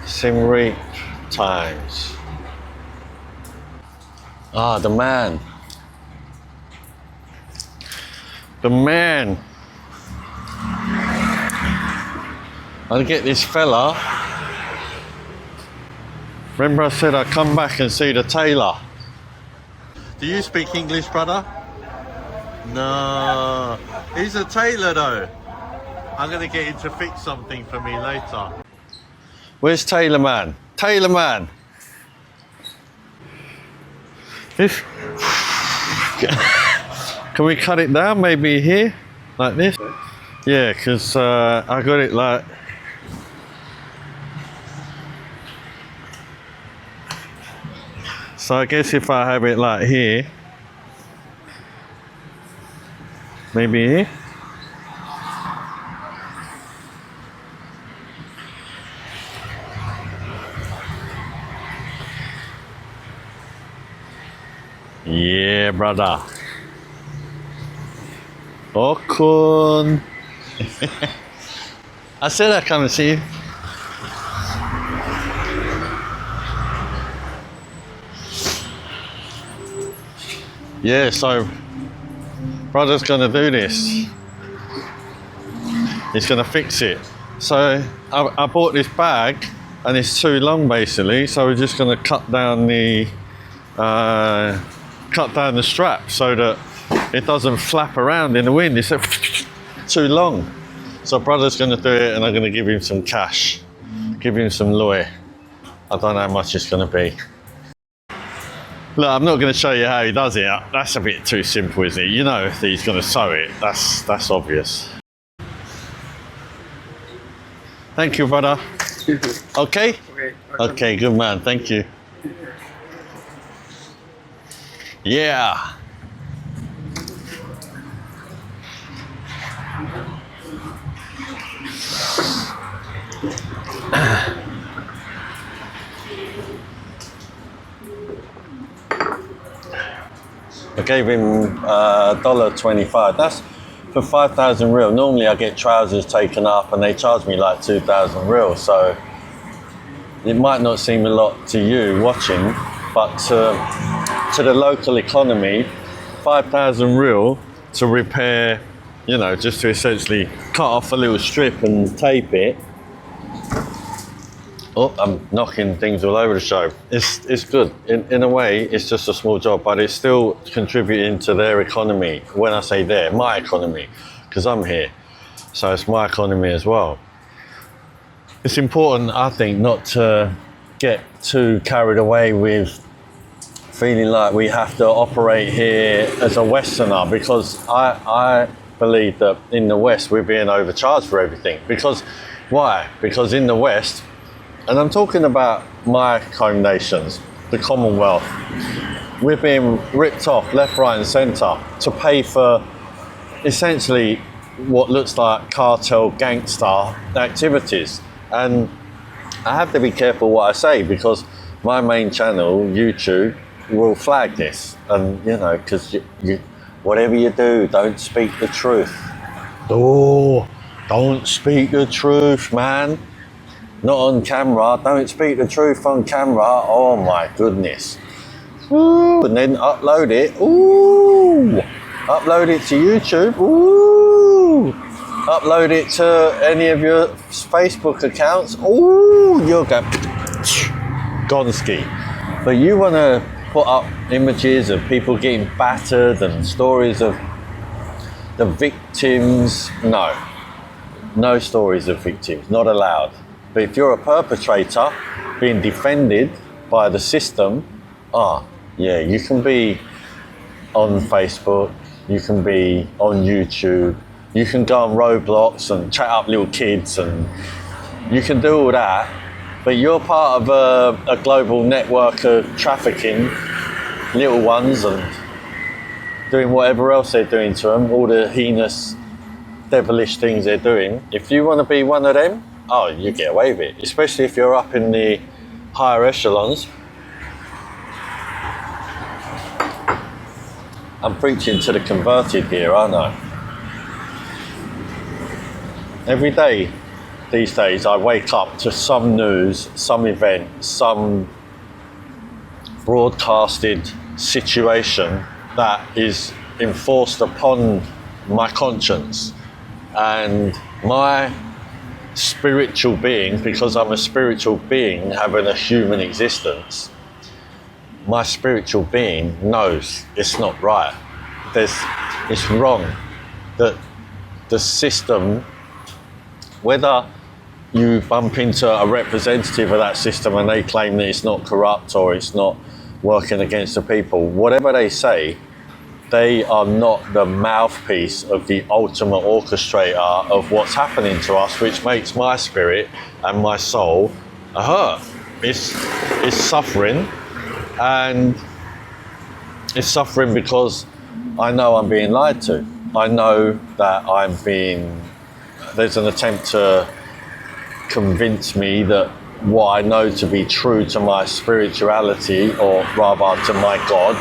Siem Reap Times. Ah, the man. The man. I'll get this fella. Remember I said I'd come back and see the tailor. Do you speak English, brother? No. He's a tailor though. I'm gonna get him to fix something for me later. Where's Tailor Man? Tailor Man! This... Can we cut it down maybe here? Like this? Yeah, because I got it like... So I guess if I have it like here, maybe here. Yeah, brother. Okun. I said I'd come and see you. Yeah, so brother's gonna do this. He's gonna fix it. So I bought this bag and it's too long basically, so we're just gonna cut down the strap so that it doesn't flap around in the wind. It's too long. So brother's gonna do it and I'm gonna give him some cash. Give him some loy. I don't know how much it's gonna be. Look, I'm not going to show you how he does it. That's a bit too simple, isn't it? You know that he's going to sew it. That's obvious. Thank you, brother. Okay? Okay, good man. Thank you. Yeah. I gave him $1.25. That's for 5,000 real. Normally I get trousers taken up and they charge me like 2,000 real. So it might not seem a lot to you watching, but to the local economy, 5,000 real to repair, you know, just to essentially cut off a little strip and tape it. Oh, I'm knocking things all over the show. It's good. In a way, it's just a small job, but it's still contributing to their economy. When I say their, my economy, because I'm here. So it's my economy as well. It's important, I think, not to get too carried away with feeling like we have to operate here as a Westerner, because I believe that in the West, we're being overcharged for everything. Because, why? Because in the West, and I'm talking about my home nations, the Commonwealth, we're being ripped off left, right and centre to pay for essentially what looks like cartel gangster activities. And I have to be careful what I say, because my main channel, YouTube, will flag this. And you know, because you, whatever you do, don't speak the truth. Oh, don't speak the truth, man. Not on camera. Don't speak the truth on camera. Oh my goodness. Ooh, and then upload it. Ooh. Upload it to YouTube. Ooh. Upload it to any of your Facebook accounts. Ooh, you'll go Gonski. But you want to put up images of people getting battered and stories of the victims. No. No stories of victims. Not allowed. But if you're a perpetrator being defended by the system, yeah, you can be on Facebook, you can be on YouTube, you can go on Roblox and chat up little kids, and you can do all that, but you're part of a global network of trafficking little ones and doing whatever else they're doing to them, all the heinous, devilish things they're doing. If you want to be one of them, oh, you get away with it, especially if you're up in the higher echelons. I'm preaching to the converted here, aren't I? Every day these days, I wake up to some news, some event, some broadcasted situation that is enforced upon my conscience, and my spiritual being, because I'm a spiritual being having a human existence, my spiritual being knows it's not right. It's wrong. That the system, whether you bump into a representative of that system and they claim that it's not corrupt or it's not working against the people, whatever they say, they are not the mouthpiece of the ultimate orchestrator of what's happening to us, which makes my spirit and my soul hurt. It's suffering, and it's suffering because I know I'm being lied to. I know that there's an attempt to convince me that what I know to be true to my spirituality, or rather to my God,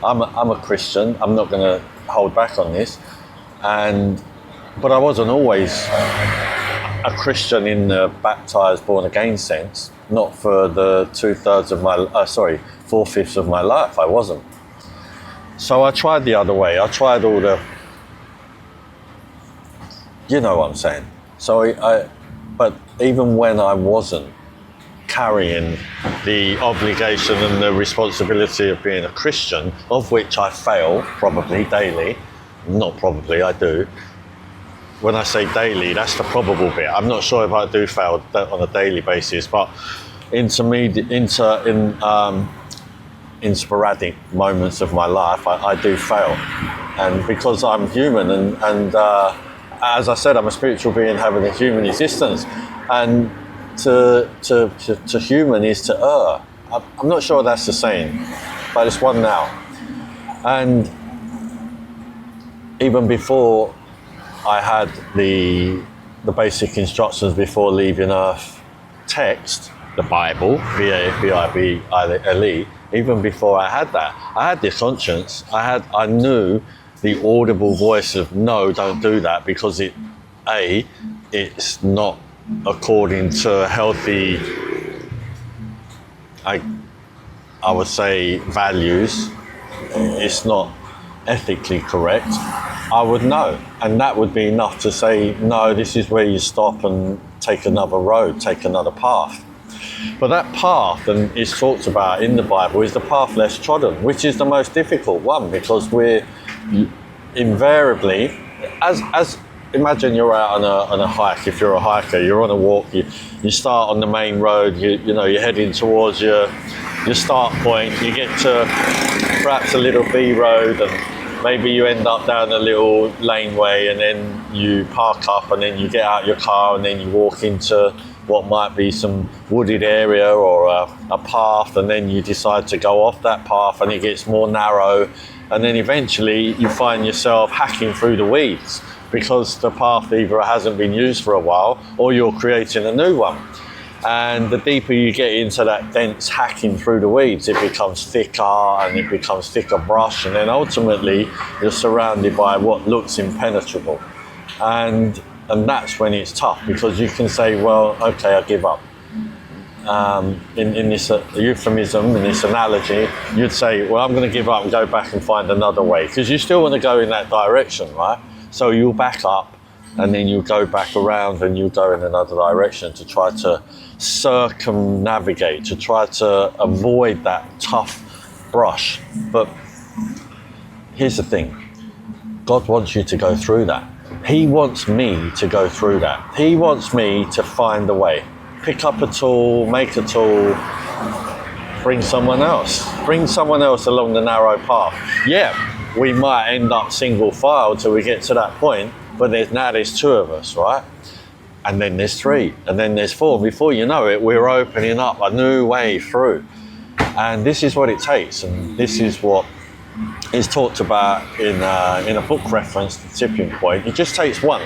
I'm a Christian, I'm not going to hold back on this, but I wasn't always a Christian in the baptised, born again sense. Not for the 4/5 of my life, I wasn't. So I tried the other way. I tried all the, you know what I'm saying. But even when I wasn't carrying the obligation and the responsibility of being a Christian, of which I fail probably daily, not probably, I do. When I say daily, that's the probable bit. I'm not sure if I do fail on a daily basis, but in sporadic moments of my life, I do fail. And because I'm human, and as I said, I'm a spiritual being having a human existence, and to human is to err. I'm not sure that's the saying, but it's one now. And even before I had the basic instructions before leaving Earth text, the Bible, B-I-B-L-E, even before I had that, I had this conscience. I knew the audible voice of no, don't do that, because it's not according to healthy, I would say, values. It's not ethically correct. I would know, and that would be enough to say, no, this is where you stop and take another road, take another path. But that path, and it's talked about in the Bible, is the path less trodden, which is the most difficult one, because we're invariably, as imagine you're out on a hike. If you're a hiker, you're on a walk, you start on the main road, you're heading towards your start point, you get to perhaps a little B road, and maybe you end up down a little laneway, and then you park up, and then you get out your car, and then you walk into what might be some wooded area or a path, and then you decide to go off that path, and it gets more narrow, and then eventually you find yourself hacking through the weeds because the path either hasn't been used for a while or you're creating a new one. And the deeper you get into that dense hacking through the weeds, it becomes thicker, and it becomes thicker brush, and then ultimately you're surrounded by what looks impenetrable. And that's when it's tough, because you can say, well, okay, I give up. In this euphemism, in this analogy, you'd say, well, I'm going to give up and go back and find another way, because you still want to go in that direction, right? So you'll back up, and then you'll go back around, and you'll go in another direction to try to circumnavigate, to try to avoid that tough brush. But here's the thing. God wants you to go through that. He wants me to go through that. He wants me to find a way. Pick up a tool, make a tool, bring someone else along the narrow path. Yeah, we might end up single file till we get to that point, but there's two of us, right? And then there's three, and then there's four. Before you know it, we're opening up a new way through. And this is what it takes, and this is what is talked about in a book reference, The Tipping Point. It just takes one,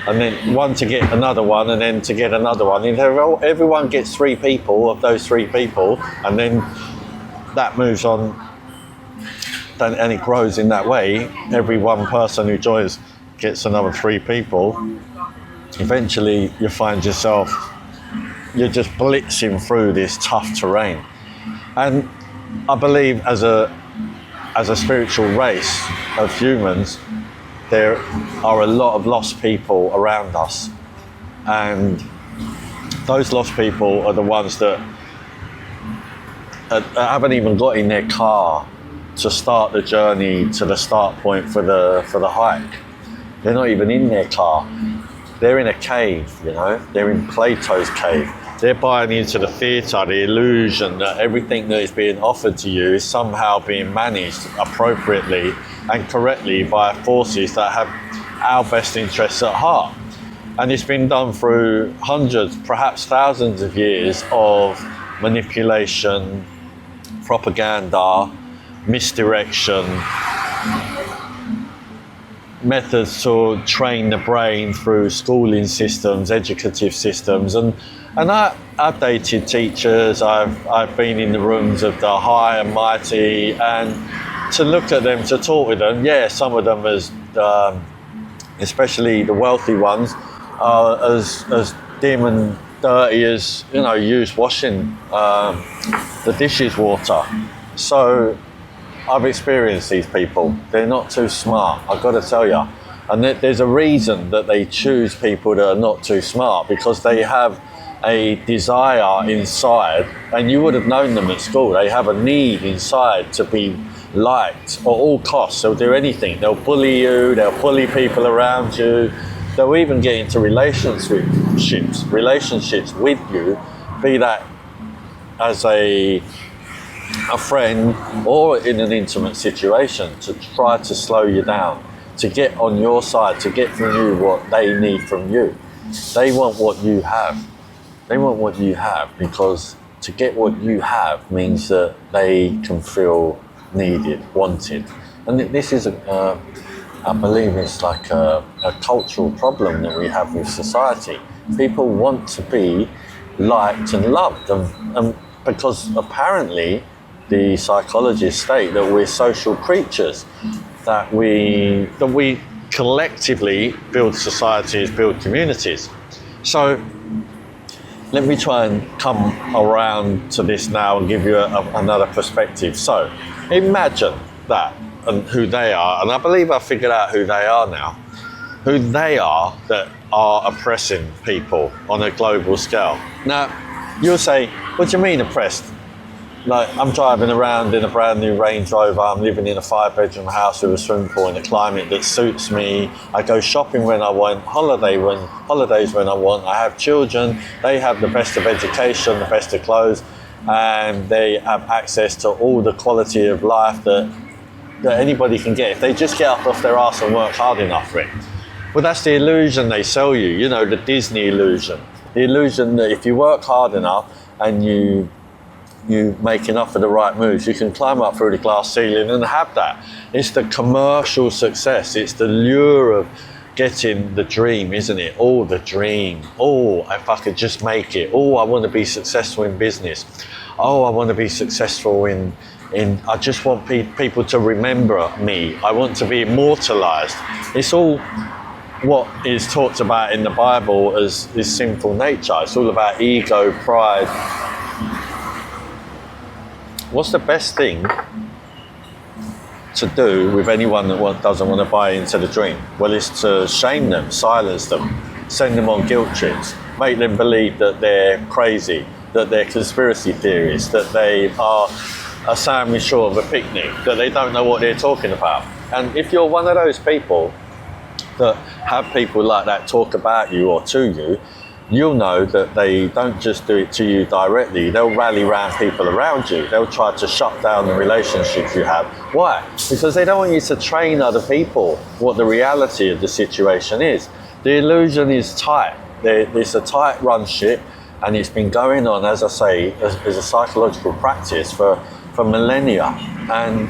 and then one to get another one, and then to get another one. And everyone gets three people of those three people, and then that moves on, and it grows in that way. Every one person who joins gets another three people, eventually you find yourself, you're just blitzing through this tough terrain. And I believe as a spiritual race of humans, there are a lot of lost people around us. And those lost people are the ones that haven't even got in their car to start the journey to the start point for the hike. They're not even in their car. They're in a cave, you know. They're in Plato's cave. They're buying into the theatre, the illusion that everything that is being offered to you is somehow being managed appropriately and correctly by forces that have our best interests at heart. And it's been done through hundreds, perhaps thousands of years of manipulation, propaganda, misdirection, methods to train the brain through schooling systems, educative systems, and I've dated teachers. I've been in the rooms of the high and mighty, and to look at them, to talk with them. Yeah, some of them, as especially the wealthy ones, are as dim and dirty as, you know, used washing the dishes water. So I've experienced these people. They're not too smart, I've got to tell you. And there's a reason that they choose people that are not too smart, because they have a desire inside, and you would have known them at school. They have a need inside to be liked at all costs. They'll do anything. They'll bully you, they'll bully people around you. They'll even get into relationships with you, be that as a friend or in an intimate situation, to try to slow you down, to get on your side, to get from you what they need from you. They want what you have. They want what you have, because to get what you have means that they can feel needed, wanted. And this is, I believe it's like a cultural problem that we have with society. People want to be liked and loved, and because apparently the psychologists state that we're social creatures, that we collectively build societies, build communities. So let me try and come around to this now and give you another perspective. So imagine that and who they are, and I believe I figured out who they are now, who they are that are oppressing people on a global scale. Now, you'll say, what do you mean oppressed? Like, I'm driving around in a brand new Range Rover, I'm living in a 5-bedroom house with a swimming pool in a climate that suits me. I go shopping when I want, holidays when I want. I have children, they have the best of education, the best of clothes, and they have access to all the quality of life that anybody can get if they just get up off their arse and work hard enough for it. Well, that's the illusion they sell you, you know, the Disney illusion. The illusion that if you work hard enough and you make enough of the right moves, you can climb up through the glass ceiling and have that. It's the commercial success. It's the lure of getting the dream, isn't it? Oh, the dream. Oh, if I could just make it. Oh, I want to be successful in business. Oh, I want to be successful in I just want people to remember me. I want to be immortalized. It's all what is talked about in the Bible as sinful nature. It's all about ego, pride. What's the best thing to do with anyone that doesn't want to buy into the dream? Well, it's to shame them, silence them, send them on guilt trips, make them believe that they're crazy, that they're conspiracy theorists, that they are a sandwich short of a picnic, that they don't know what they're talking about. And if you're one of those people that have people like that talk about you or to you, you'll know that they don't just do it to you directly. They'll rally around people around you. They'll try to shut down the relationships you have. Why? Because they don't want you to train other people what the reality of the situation is. The illusion is tight. It's a tight run ship, and it's been going on, as I say, as a psychological practice for millennia. And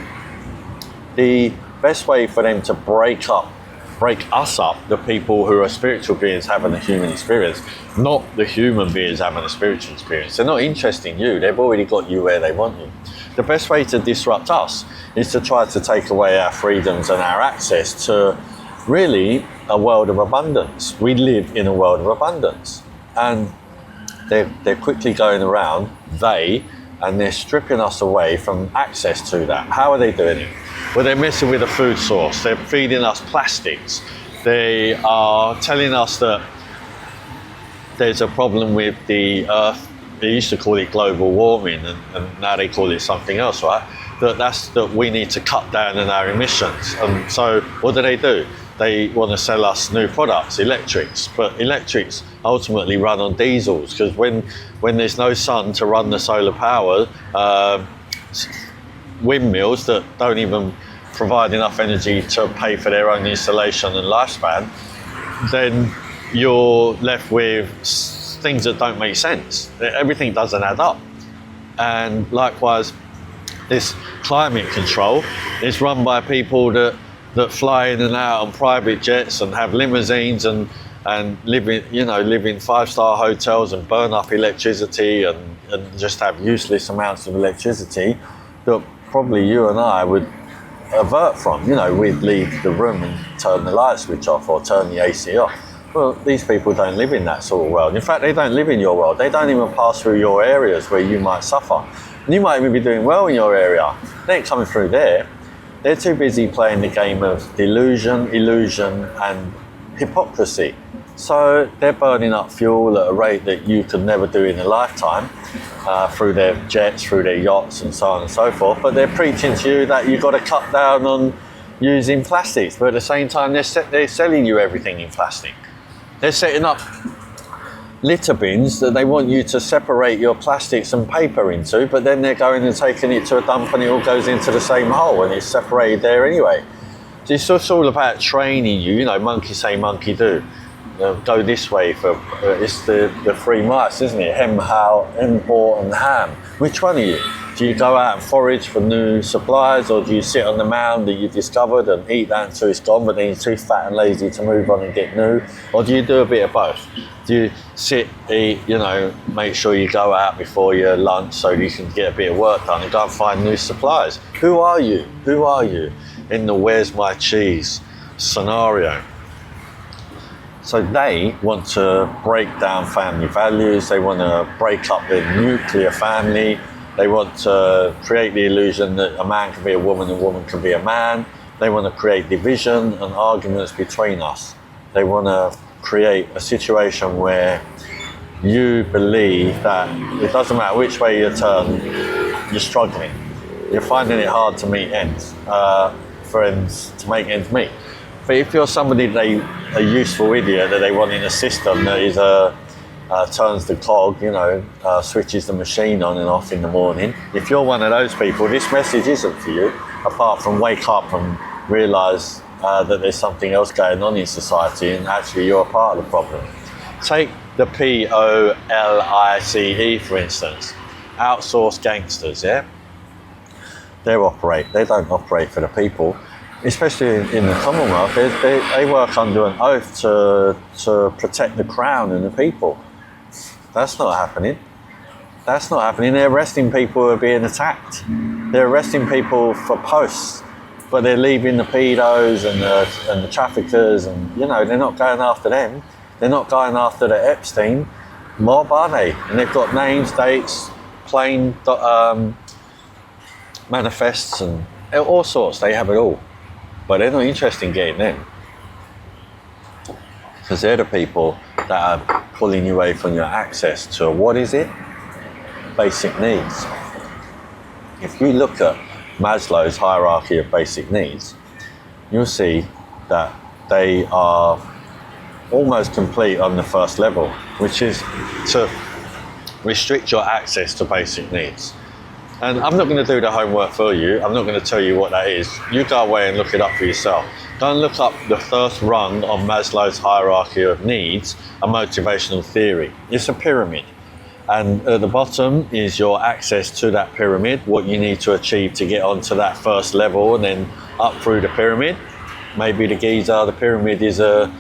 the best way for them to break us up, the people who are spiritual beings having a human experience, not the human beings having a spiritual experience. They're not interested in you. They've already got you where they want you. The best way to disrupt us is to try to take away our freedoms and our access to really a world of abundance. We live in a world of abundance. And they're quickly going around, and they're stripping us away from access to that. How are they doing it? Well, they're messing with the food source. They're feeding us plastics. They are telling us that there's a problem with the earth. They used to call it global warming, and now they call it something else, right? That we need to cut down on our emissions. And so what do? They want to sell us new products, electrics, but electrics ultimately run on diesels, because when there's no sun to run the solar power, windmills that don't even provide enough energy to pay for their own installation and lifespan, then you're left with things that don't make sense. Everything doesn't add up. And likewise, this climate control is run by people that fly in and out on private jets and have limousines and live in five-star hotels and burn up electricity and just have useless amounts of electricity that probably you and I would avert from. We'd leave the room and turn the light switch off or turn the AC off. Well, these people don't live in that sort of world. In fact, they don't live in your world. They don't even pass through your areas where you might suffer. And you might even be doing well in your area. They ain't coming through there. They're too busy playing the game of delusion, illusion, and hypocrisy. So they're burning up fuel at a rate that you could never do in a lifetime, through their jets, through their yachts, and so on and so forth. But they're preaching to you that you've got to cut down on using plastics. But at the same time, they're selling you everything in plastic. They're setting up litter bins that they want you to separate your plastics and paper into, but then they're going and taking it to a dump and it all goes into the same hole and it's separated there anyway. So it's just all about training you, monkey say, monkey do. Go this way for, it's the three mice, isn't it? Hem, how, import and ham. Which one are you? Do you go out and forage for new supplies, or do you sit on the mound that you discovered and eat that until it's gone, but then you're too fat and lazy to move on and get new? Or do you do a bit of both? Do you sit, eat, make sure you go out before your lunch so you can get a bit of work done and go and find new supplies? Who are you? Who are you in the where's my cheese scenario? So they want to break down family values. They want to break up the nuclear family. They want to create the illusion that a man can be a woman and a woman can be a man. They want to create division and arguments between us. They want to create a situation where you believe that it doesn't matter which way you turn, you're struggling. You're finding it hard to meet ends, to make ends meet. But if you're somebody a useful idiot that they want in a system that is turns the cog, switches the machine on and off in the morning. If you're one of those people, this message isn't for you, apart from wake up and realise that there's something else going on in society and actually you're a part of the problem. Take the POLICE, for instance, outsourced gangsters, yeah? They don't operate for the people. Especially in the Commonwealth, they work under an oath to protect the crown and the people. That's not happening. That's not happening. They're arresting people who are being attacked. They're arresting people for posts, but they're leaving the pedos and the traffickers, and they're not going after them. They're not going after the Epstein mob, are they? And they've got names, dates, plain manifests, and all sorts. They have it all. But they're not interested in getting them, because they're the people that are pulling you away from your access to, what is it? Basic needs. If you look at Maslow's hierarchy of basic needs, you'll see that they are almost complete on the first level, which is to restrict your access to basic needs. And I'm not going to do the homework for you. I'm not going to tell you what that is. You go away and look it up for yourself. Go and look up the first rung on Maslow's hierarchy of needs, a motivational theory. It's a pyramid. And at the bottom is your access to that pyramid, what you need to achieve to get onto that first level, and then up through the pyramid. Maybe the Giza, the pyramid is a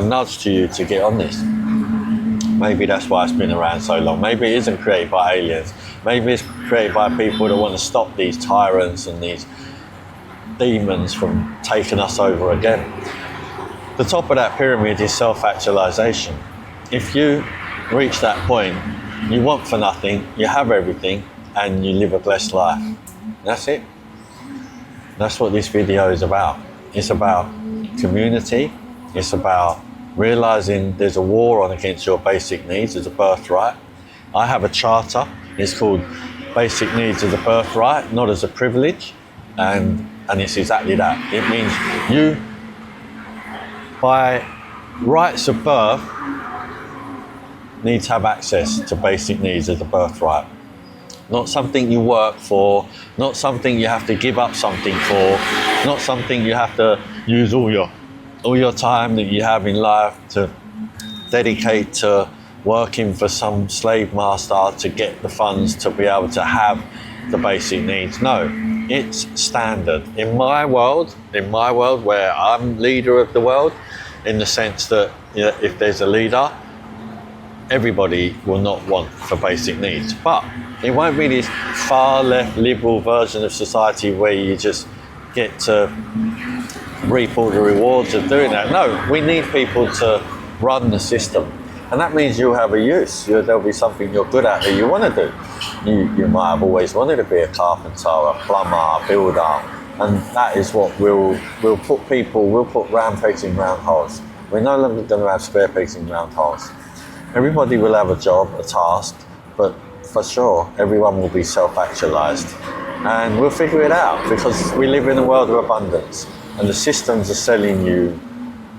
nudge to you to get on this. Maybe that's why it's been around so long. Maybe it isn't created by aliens. Maybe it's created by people that want to stop these tyrants and these demons from taking us over again. The top of that pyramid is self-actualization. If you reach that point, you want for nothing, you have everything, and you live a blessed life. That's it. That's what this video is about. It's about community. It's about realizing there's a war on against your basic needs as a birthright. I have a charter. It's called Basic Needs as a Birthright, not as a privilege. And it's exactly that. It means you, by rights of birth, need to have access to basic needs as a birthright. Not something you work for, not something you have to give up something for, not something you have to use all your time that you have in life to dedicate to working for some slave master to get the funds to be able to have the basic needs. No, it's standard. In my world where I'm leader of the world, in the sense that, you know, if there's a leader, everybody will not want for basic needs. But it won't be this far left liberal version of society where you just get to reap all the rewards of doing that. No, we need people to run the system. And that means you'll have a use. There'll be something you're good at that you want to do. You might have always wanted to be a carpenter, a plumber, a builder. And that is what we'll put round pegs in round holes. We're no longer going to have square pegs in round holes. Everybody will have a job, a task, but for sure, everyone will be self-actualized. And we'll figure it out because we live in a world of abundance. And the systems are selling you,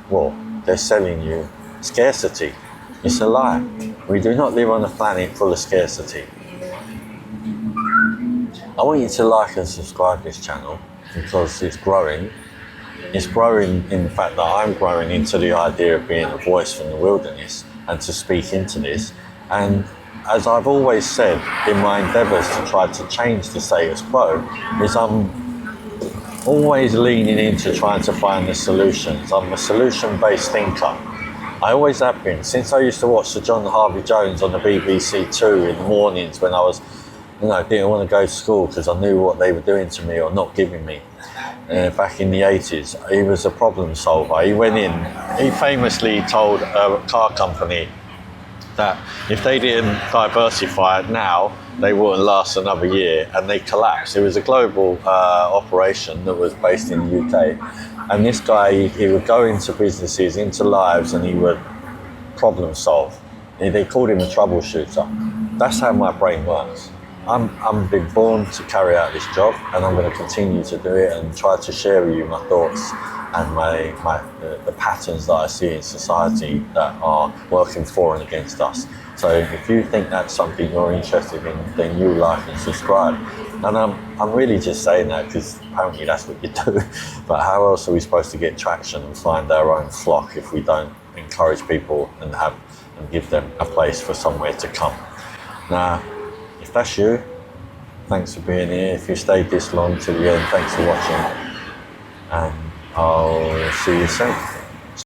well, they're selling you scarcity. It's a lie. We do not live on a planet full of scarcity. I want you to like and subscribe this channel because it's growing. It's growing in the fact that I'm growing into the idea of being a voice from the wilderness and to speak into this. And as I've always said in my endeavours to try to change the status quo, is I'm always leaning into trying to find the solutions. I'm a solution-based thinker. I always have been. Since I used to watch Sir John Harvey-Jones on the BBC 2 in the mornings when I was, didn't want to go to school because I knew what they were doing to me or not giving me. Back in the 80s, he was a problem solver. He went in, he famously told a car company that if they didn't diversify now, they wouldn't last another year, and they collapsed. It was a global operation that was based in the UK. And this guy, he would go into businesses, into lives, and he would problem solve. They called him a troubleshooter. That's how my brain works. I'm been born to carry out this job, and I'm going to continue to do it and try to share with you my thoughts and the patterns that I see in society that are working for and against us. So if you think that's something you're interested in, then you like and subscribe. And I'm really just saying that because apparently that's what you do. But how else are we supposed to get traction and find our own flock if we don't encourage people and give them a place for somewhere to come? Now, if that's you, thanks for being here. If you stayed this long to the end, thanks for watching. And I'll see you soon.